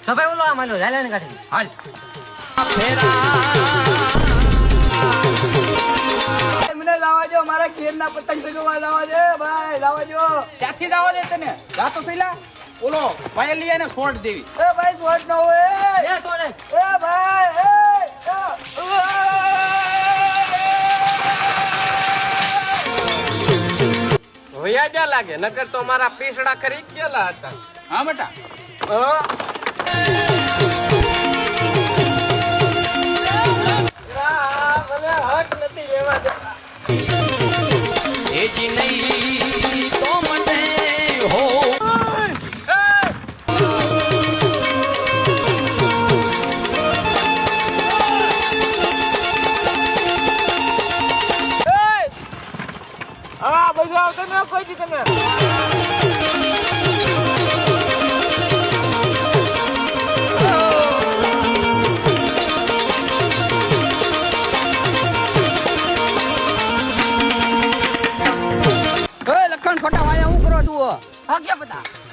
તો ભાઈ ઓલો આમ હાલો ઝાલા ને કાઢી હાલ મને લાવા જો મારા ઘેરના પતંગ સગવા લાવા દે ભાઈ લાવા જો ક્યાંથી જવા દે તને જા તો પેલા ઓલો પાયલ લઈ આને છોડ દેવી એ ભાઈ શોર્ટ ન હોય એ સોને એ ભાઈ હોયા જા લાગે નકર તો મારા પીસડા ખરી ગયેલા હતા હા બેટા મને હક નથી લેવા દેતા એજી નહીં તો મને હો હા બધા તમે કોઈ દી તમે લખણ ખોટા વાયા હું કરો છું હા ક્યાં પતા